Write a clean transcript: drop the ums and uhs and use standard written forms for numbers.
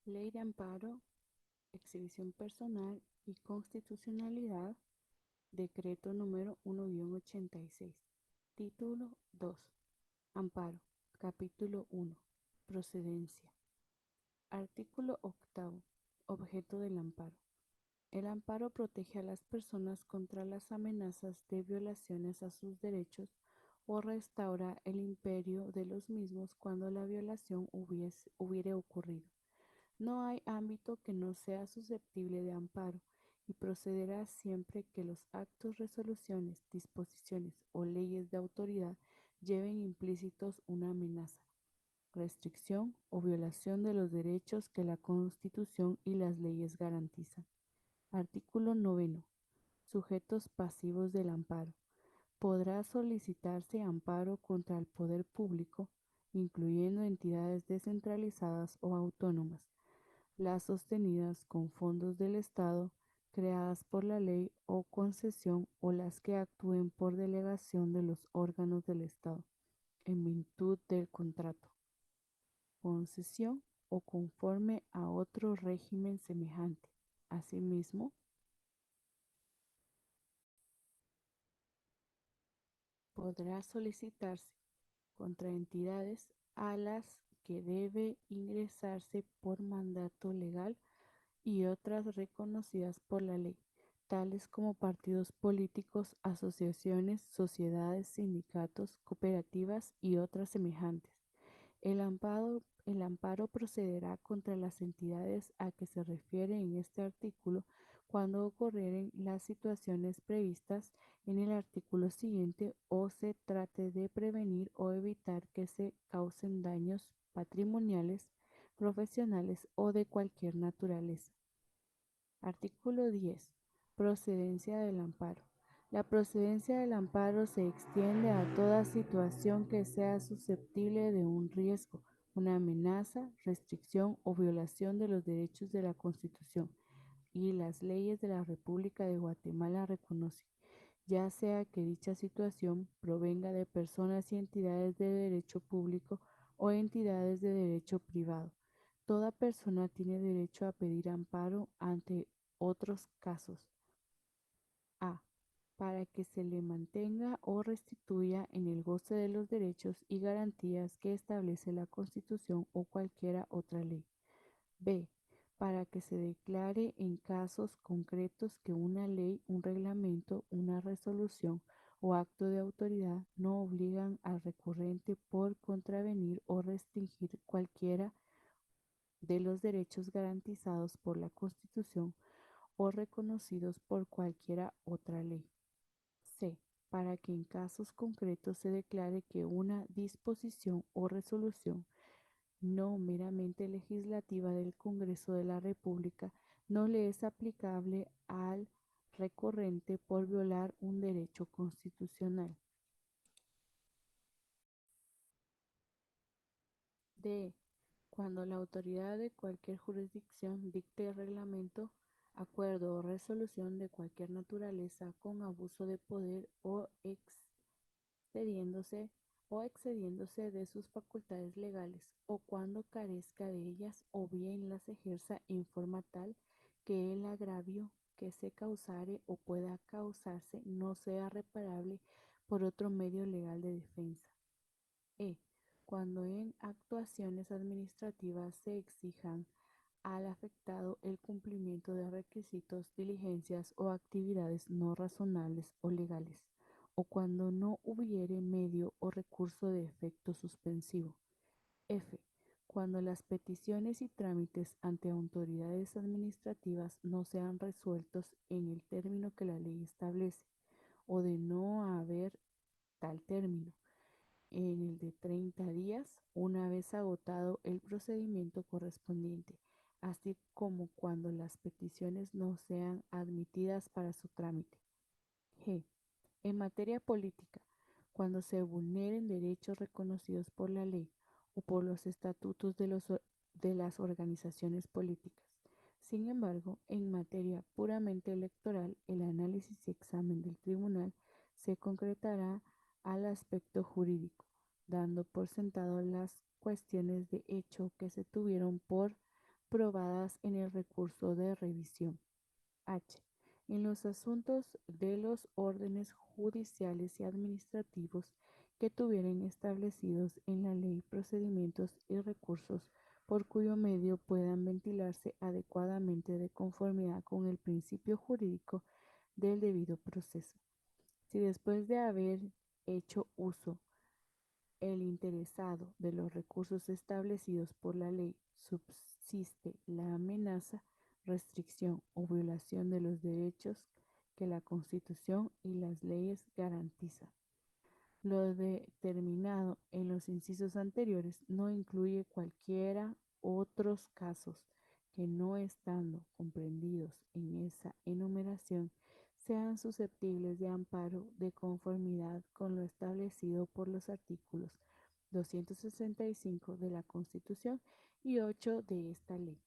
Ley de amparo, exhibición personal y constitucionalidad, decreto número 1-86. Título 2. Amparo. Capítulo 1. Procedencia. Artículo 8. Objeto del amparo. El amparo protege a las personas contra las amenazas de violaciones a sus derechos o restaura el imperio de los mismos cuando la violación hubiere ocurrido. No hay ámbito que no sea susceptible de amparo y procederá siempre que los actos, resoluciones, disposiciones o leyes de autoridad lleven implícitos una amenaza, restricción o violación de los derechos que la Constitución y las leyes garantizan. Artículo 9. Sujetos pasivos del amparo. Podrá solicitarse amparo contra el poder público, incluyendo entidades descentralizadas o autónomas, las sostenidas con fondos del Estado, creadas por la ley o concesión, o las que actúen por delegación de los órganos del Estado, en virtud del contrato, concesión o conforme a otro régimen semejante. Asimismo, podrá solicitarse contra entidades a las que debe ingresarse por mandato legal y otras reconocidas por la ley, tales como partidos políticos, asociaciones, sociedades, sindicatos, cooperativas y otras semejantes. El amparo procederá contra las entidades a que se refiere en este artículo cuando ocurrieren las situaciones previstas en el artículo siguiente o se trate de prevenir o evitar que se causen daños patrimoniales, profesionales o de cualquier naturaleza. Artículo 10. Procedencia del amparo. La procedencia del amparo se extiende a toda situación que sea susceptible de un riesgo, una amenaza, restricción o violación de los derechos de la Constitución y las leyes de la República de Guatemala reconocen, ya sea que dicha situación provenga de personas y entidades de derecho público o entidades de derecho privado. Toda persona tiene derecho a pedir amparo ante otros casos. A. Para que se le mantenga o restituya en el goce de los derechos y garantías que establece la Constitución o cualquiera otra ley. B. Para que se declare en casos concretos que una ley, un reglamento, una resolución o acto de autoridad no obligan al recurrente por contravenir o restringir cualquiera de los derechos garantizados por la Constitución o reconocidos por cualquiera otra ley. C. Para que en casos concretos se declare que una disposición o resolución no meramente legislativa del Congreso de la República no le es aplicable al recurrente por violar un derecho constitucional. D. Cuando la autoridad de cualquier jurisdicción dicte reglamento, acuerdo o resolución de cualquier naturaleza con abuso de poder excediéndose excediéndose de sus facultades legales, o cuando carezca de ellas, o bien las ejerza en forma tal que el agravio que se causare o pueda causarse no sea reparable por otro medio legal de defensa. E. Cuando en actuaciones administrativas se exijan al afectado el cumplimiento de requisitos, diligencias o actividades no razonables o legales, o cuando no hubiere medio o recurso de efecto suspensivo. F. Cuando las peticiones y trámites ante autoridades administrativas no sean resueltos en el término que la ley establece, o de no haber tal término, en el de 30 días, una vez agotado el procedimiento correspondiente, así como cuando las peticiones no sean admitidas para su trámite. G. En materia política, cuando se vulneren derechos reconocidos por la ley o por los estatutos de las organizaciones políticas. Sin embargo, en materia puramente electoral, el análisis y examen del tribunal se concretará al aspecto jurídico, dando por sentado las cuestiones de hecho que se tuvieron por probadas en el recurso de revisión. H. En los asuntos de los órdenes judiciales y administrativos que tuvieran establecidos en la ley procedimientos y recursos por cuyo medio puedan ventilarse adecuadamente de conformidad con el principio jurídico del debido proceso. Si después de haber hecho uso el interesado de los recursos establecidos por la ley subsiste la amenaza, restricción o violación de los derechos que la Constitución y las leyes garantizan. Lo determinado en los incisos anteriores no incluye cualquiera otros casos que no estando comprendidos en esa enumeración sean susceptibles de amparo de conformidad con lo establecido por los artículos 265 de la Constitución y 8 de esta ley.